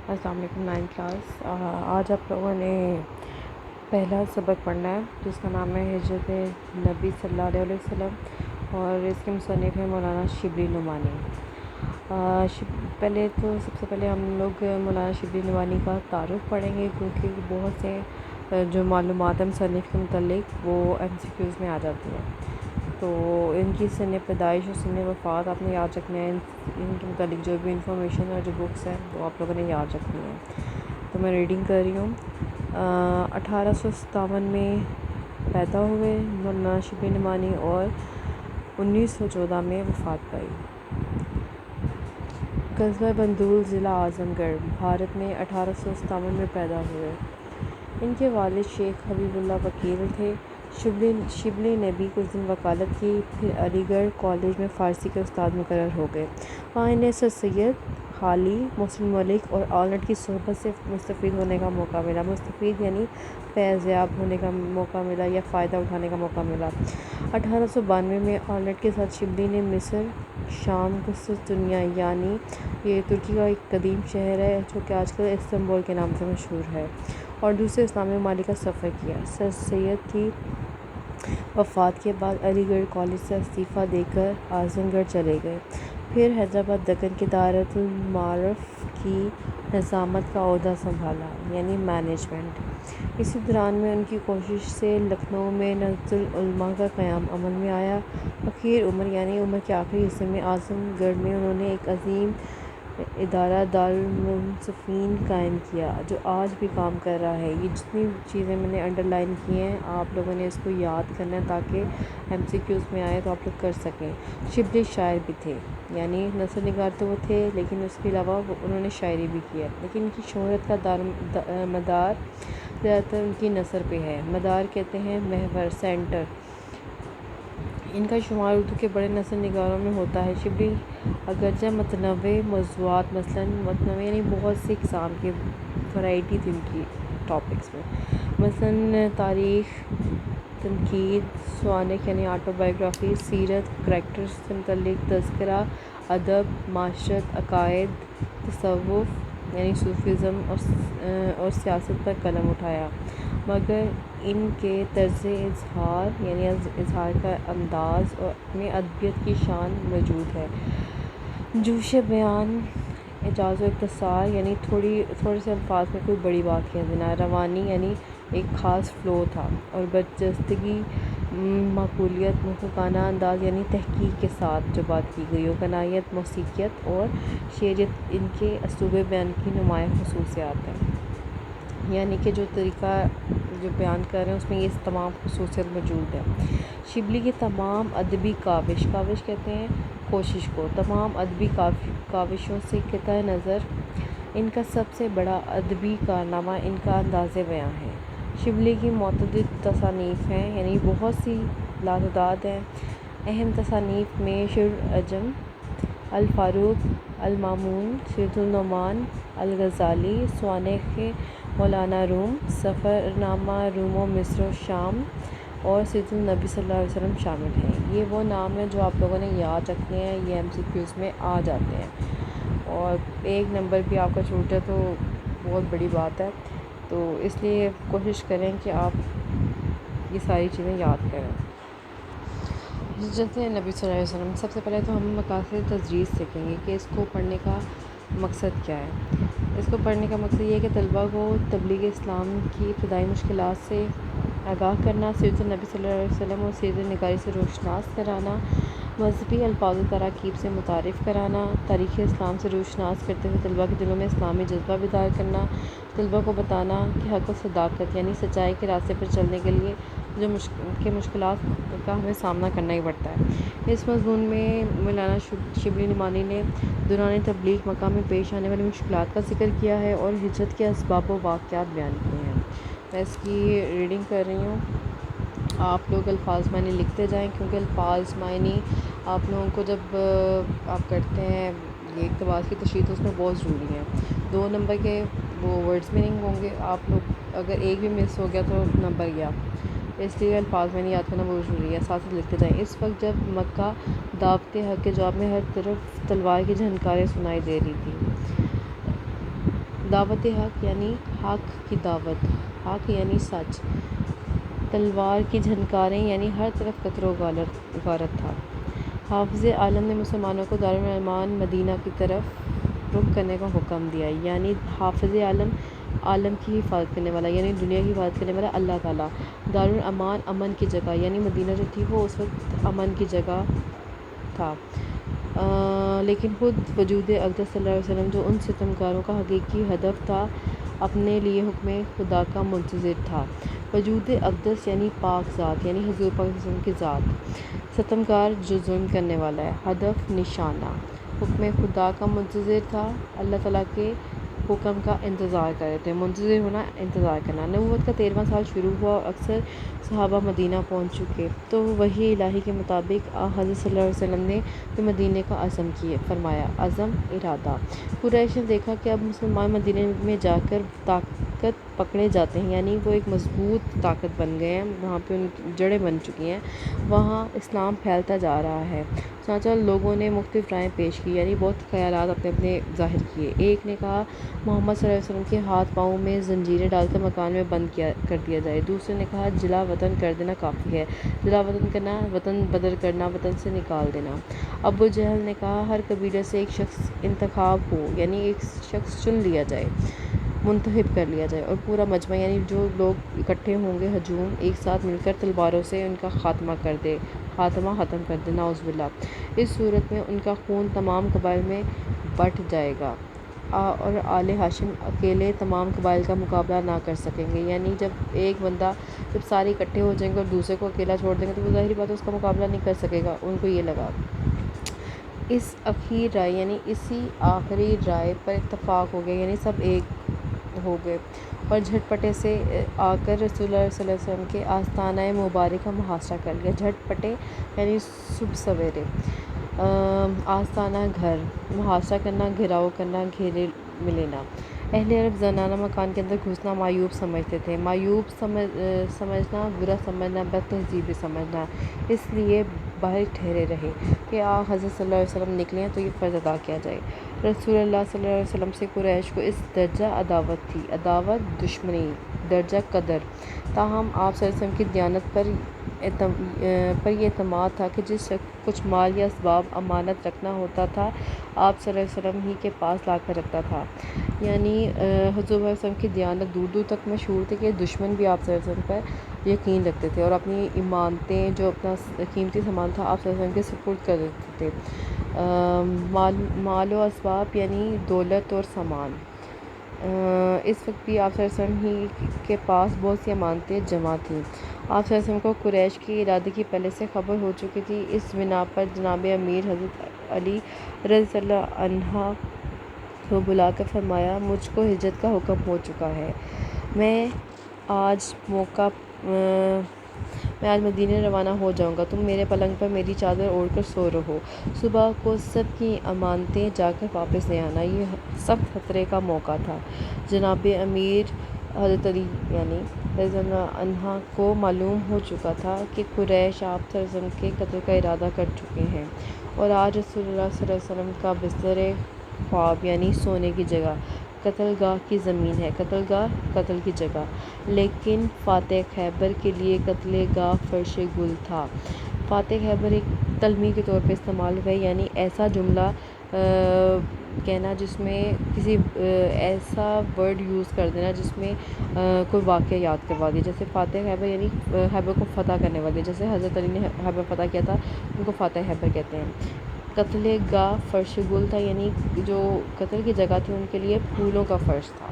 السلام علیکم 9th class. آج آپ لوگوں نے پہلا سبق پڑھنا ہے جس کا نام ہے ہجرت نبی صلی اللہ علیہ وسلم، اور اس کے مصنف ہیں مولانا شبلی نعمانی۔ سب سے پہلے ہم لوگ مولانا شبلی نعمانی کا تعارف پڑھیں گے، کیونکہ بہت سے جو معلومات ہیں مصنف کے متعلق وہ MCQs میں آ جاتی ہیں۔ تو ان کی سن پیدائش اور سن وفات آپ نے یاد رکھنا ہے۔ ان کے متعلق جو بھی انفارمیشن اور جو بکس ہیں وہ آپ لوگوں نے یاد رکھنی ہے۔ تو میں ریڈنگ کر رہی ہوں۔ 1857 میں پیدا ہوئے مولانا شبلی نعمانی اور 1914 میں وفات پائی۔ قصبہ بندول، ضلع اعظم گڑھ، بھارت میں 1857 میں پیدا ہوئے۔ ان کے والد شیخ حبیب اللہ وکیل تھے۔ شبلی نے بھی کچھ دن وکالت کی، پھر علی گڑھ کالج میں فارسی کے استاد مقرر ہو گئے۔ وہاں انہیں سر سید حالی، محسن ملک اور آلنٹ کی صحبت سے مستفید ہونے کا موقع ملا۔ مستفید یعنی فیض یاب ہونے کا موقع ملا یا فائدہ اٹھانے کا موقع ملا۔ 1892 میں آلنٹ کے ساتھ شبلی نے مصر، شام، قسطنطنیہ یعنی یہ ترکی کا ایک قدیم شہر ہے جو کہ آج کل استنبول کے نام سے مشہور ہے، اور دوسرے اسلامی ممالک کا سفر کیا۔ سر سید کی وفات کے بعد علی گڑھ کالج سے استعفیٰ دے کر اعظم گڑھ چلے گئے، پھر حیدرآباد دکن کی دارالعلوم المعارف کی نظامت کا عہدہ سنبھالا یعنی مینجمنٹ۔ اسی دوران میں ان کی کوشش سے لکھنؤ میں ندوۃ العلماء کا قیام عمل میں آیا۔ اخیر عمر یعنی عمر کے آخری حصے میں اعظم گڑھ میں انہوں نے ایک عظیم ادارہ دارالمنصفین قائم کیا جو آج بھی کام کر رہا ہے۔ یہ جتنی چیزیں میں نے انڈر لائن کی ہیں آپ لوگوں نے اس کو یاد کرنا ہے تاکہ MCQs میں آئے تو آپ لوگ کر سکیں۔ شبلی شاعر بھی تھے، یعنی نثر نگار تو وہ تھے لیکن اس کے علاوہ انہوں نے شاعری بھی کی ہے، لیکن ان کی شہرت کا مدار زیادہ تر ان کی نثر پہ ہے۔ مدار کہتے ہیں محور، سینٹر۔ ان کا شمار اردو کے بڑے نثر نگاروں میں ہوتا ہے۔ شبلی اگرچہ متنوع موضوعات متنوع یعنی بہت سی اقسام کے ورائٹی تھی ان کی ٹاپکس میں، مثلاً تاریخ، تنقید، سوانح یعنی آٹو بایوگرافی، سیرت، کریکٹرز سے متعلق تذکرہ، ادب، معاشرت، عقائد، تصوف یعنی صوفیزم اور سیاست پر قلم اٹھایا، مگر ان کے طرز اظہار یعنی اظہار کا انداز میں ادبیت کی شان موجود ہے۔ جوش بیان، اعجاز و اختصار یعنی تھوڑے سے الفاظ میں کوئی بڑی بات کہہ دینا، روانی یعنی ایک خاص فلو تھا، اور برجستگی، معقولیت، محققانہ انداز یعنی تحقیق کے ساتھ جو بات کی گئی ہو، قناعت، موسیقیت اور شعریت ان کے اسلوب بیان کی نمایاں خصوصیات ہیں، یعنی کہ جو طریقہ جو بیان کر رہے ہیں اس میں یہ تمام خصوصیت موجود ہے۔ شبلی کی تمام ادبی کاوش کہتے ہیں کوشش کو، تمام ادبی کاوشوں سے قطع نظر ان کا سب سے بڑا ادبی کارنامہ ان کا انداز بیان ہے۔ شبلی کی متعدد تصانیف ہیں، یعنی بہت سی لاتعداد ہیں۔ اہم تصانیف میں شعر عجم، الفاروق، المامون، سیرۃ النعمان، الغزالی، سوانح مولانا روم، سفرنامہ روم و مصر و شام اور سیرۃ النبی صلی اللہ علیہ وسلم شامل ہیں۔ یہ وہ نام ہیں جو آپ لوگوں نے یاد رکھنے ہیں، یہ MCQs میں آ جاتے ہیں، اور ایک نمبر بھی آپ کا چھوٹ جائے تو بہت بڑی بات ہے، تو اس لیے کوشش کریں کہ آپ یہ ساری چیزیں یاد کریں۔ ہجرت نبی صلی اللہ علیہ وسلم، سب سے پہلے تو ہم مقاصد تدریس سیکھیں گے کہ اس کو پڑھنے کا مقصد کیا ہے۔ اس کو پڑھنے کا مقصد یہ ہے کہ طلباء کو تبلیغ اسلام کی ابتدائی مشکلات سے آگاہ کرنا، سیرت النبی صلی اللہ علیہ وسلم اور سیرت نگاری سے روشناس کرانا، مذہبی الفاظ و تراکیب سے متعارف کرانا، تاریخ اسلام سے روشناس کرتے ہوئے طلباء کے دلوں میں اسلامی جذبہ بیدار کرنا، طلباء کو بتانا کہ حق و صداقت یعنی سچائی کے راستے پر چلنے کے لیے جو مشکلات کا ہمیں سامنا کرنا ہی پڑتا ہے۔ اس مضمون میں مولانا شبلی نعمانی نے دوران تبلیغ مکہ میں پیش آنے والی مشکلات کا ذکر کیا ہے اور ہجرت کے اسباب و واقعات بیان کیے ہیں۔ میں اس کی ریڈنگ کر رہی ہوں، آپ لوگ الفاظ معنی لکھتے جائیں، کیونکہ الفاظ معنی آپ لوگوں کو جب آپ کرتے ہیں یہ اقتباس کی تشریح تو اس میں بہت ضروری ہے۔ 2 نمبر کے وہ ورڈز میننگ ہوں گے، آپ لوگ اگر ایک بھی مس ہو گیا تو نمبر گیا، اس لیے الفاظ معنی یاد کرنا بہت ضروری ہے، ساتھ لکھتے جائیں۔ اس وقت جب مکہ دعوت حق کے جواب میں ہر طرف تلوار کی جھنکاریں سنائی دے رہی تھی، دعوت حق یعنی حق کی دعوت، حق یعنی سچ، تلوار کی جھنکاریں یعنی ہر طرف قتل و غارت تھا۔ حافظ عالم نے مسلمانوں کو دارالامان مدینہ کی طرف رخ کرنے کا حکم دیا، یعنی حافظ عالم، عالم کی حفاظت کرنے والا یعنی دنیا کی حفاظت کرنے والا اللہ تعالیٰ، دارالامان امن کی جگہ یعنی مدینہ جو تھی وہ اس وقت امن کی جگہ تھا، لیکن خود وجود اقدس صلی اللہ علیہ وسلم جو ان ستمکاروں کا حقیقی ہدف تھا اپنے لیے حکم خدا کا منتظر تھا۔ وجود اقدس یعنی پاک ذات یعنی حضور پاک صلی اللہ علیہ وسلم کی ذات، ستمکار جو ظلم کرنے والا ہے، ہدف نشانہ، حکم خدا کا منتظر تھا، اللہ تعالیٰ کے حکم کا انتظار کر رہے تھے، منتظر ہونا انتظار کرنا۔ نبوت کا 13واں سال شروع ہوا اور اکثر صحابہ مدینہ پہنچ چکے تو وحی الہی کے مطابق حضرت صلی اللہ علیہ وسلم نے پھر مدینے کا عزم فرمایا، عزم ارادہ۔ قریش نے دیکھا کہ اب مسلمان مدینے میں جا کر طاقت پکڑے جاتے ہیں، یعنی وہ ایک مضبوط طاقت بن گئے ہیں، وہاں پہ ان کی جڑیں بن چکی ہیں، وہاں اسلام پھیلتا جا رہا ہے۔ چنانچہ لوگوں نے مختلف رائے پیش کی، یعنی بہت خیالات اپنے اپنے ظاہر کیے۔ ایک نے کہا محمد صلی اللہ علیہ وسلم کے ہاتھ پاؤں میں زنجیریں ڈال کر مکان میں بند کر دیا جائے۔ دوسرے نے کہا جلا وطن کر دینا کافی ہے، جلا وطن کرنا، وطن بدل کرنا، وطن سے نکال دینا۔ ابو جہل نے کہا ہر قبیلے سے ایک شخص انتخاب ہو، یعنی ایک شخص چن لیا جائے، منتخب کر لیا جائے اور پورا مجمع یعنی جو لوگ اکٹھے ہوں گے ہجوم ایک ساتھ مل کر تلواروں سے ان کا خاتمہ ختم کر دے، نعوذ باللہ۔ اس صورت میں ان کا خون تمام قبائل میں بٹ جائے گا اور آل ہاشم اکیلے تمام قبائل کا مقابلہ نہ کر سکیں گے، یعنی جب ایک بندہ جب سارے اکٹھے ہو جائیں گے اور دوسرے کو اکیلا چھوڑ دیں گے تو وہ ظاہری بات ہے اس کا مقابلہ نہیں کر سکے گا، ان کو یہ لگا۔ اس اخیر رائے یعنی اسی آخری رائے پر اتفاق ہو گیا، یعنی سب ایک ہو گئے اور جھٹ پٹے سے آ کر رسول اللہ صلی اللہ علیہ وسلم کے آستانہ مبارک کا محاصرہ کر لیا۔ جھٹ پٹے یعنی صبح سویرے، آستانہ گھر، محاصرہ کرنا، گھیراؤ کرنا، گھیرے میں لینا۔ اہل عرب زنانہ مکان کے اندر گھسنا معیوب سمجھتے تھے، معیوب سمجھنا، برا سمجھنا، بد تہذیبی سمجھنا، اس لیے باہر ٹھہرے رہے کہ حضرت صلی اللہ علیہ وسلم نکلے ہیں تو یہ فرض ادا کیا جائے۔ رسول اللہ صلی اللہ علیہ وسلم سے قریش کو اس درجہ عداوت تھی، عداوت، دشمنی، درجہ قدر، تاہم آپ صلی اللہ علیہ وسلم کی دیانت پر یہ اعتماد تھا کہ جس شخص کچھ مال یا اسباب امانت رکھنا ہوتا تھا آپ صلی اللہ علیہ وسلم ہی کے پاس لا کر رکھتا تھا، یعنی حضور صلی اللہ علیہ وسلم کی دیانت دور دور تک مشہور تھی کہ دشمن بھی آپ صلی اللہ علیہ وسلم پر یقین رکھتے تھے اور اپنی امانتیں جو اپنا قیمتی سامان تھا آپ صلی اللہ علیہ وسلم کے سپرد کر دیتے تھے۔ مال و اسباب یعنی دولت اور سامان، اس وقت بھی آپ صلی اللہ علیہ وسلم ہی کے پاس بہت سی امانتیں جمع تھیں۔ آپ صلی اللہ علیہ وسلم کو قریش کی ارادے کی پہلے سے خبر ہو چکی تھی، اس بنا پر جناب امیر حضرت علی رضی اللہ عنہ کو بلا کر فرمایا مجھ کو ہجرت کا حکم ہو چکا ہے، میں آج مدینے روانہ ہو جاؤں گا، تم میرے پلنگ پر میری چادر اوڑھ کر سو رہو، صبح کو سب کی امانتیں جا کر واپس لے آنا۔ یہ سخت خطرے کا موقع تھا۔ جناب امیر حضرت علی یعنی رضی اللہ عنہ کو معلوم ہو چکا تھا کہ قریش آپ صلی اللہ علیہ وسلم کے قتل کا ارادہ کر چکے ہیں اور آج رسول اللہ صلی اللہ علیہ وسلم کا بستر خواب یعنی سونے کی جگہ قتل گاہ کی زمین ہے، قتل گاہ قتل کی جگہ، لیکن فاتح خیبر کے لیے قتل گاہ فرش گل تھا۔ فاتح خیبر ایک تلمیح کے طور پہ استعمال ہوئے، یعنی ایسا جملہ کہنا جس میں کسی ایسا ورڈ یوز کر دینا جس میں کوئی واقعہ یاد کروا دیا، جیسے فاتح خیبر یعنی خیبر کو فتح کرنے والے، جیسے حضرت علی نے خیبر فتح کیا تھا ان کو فاتح خیبر کہتے ہیں۔ قتل گاہ فرش گل تھا، یعنی جو قتل کی جگہ تھی ان کے لیے پھولوں کا فرش تھا۔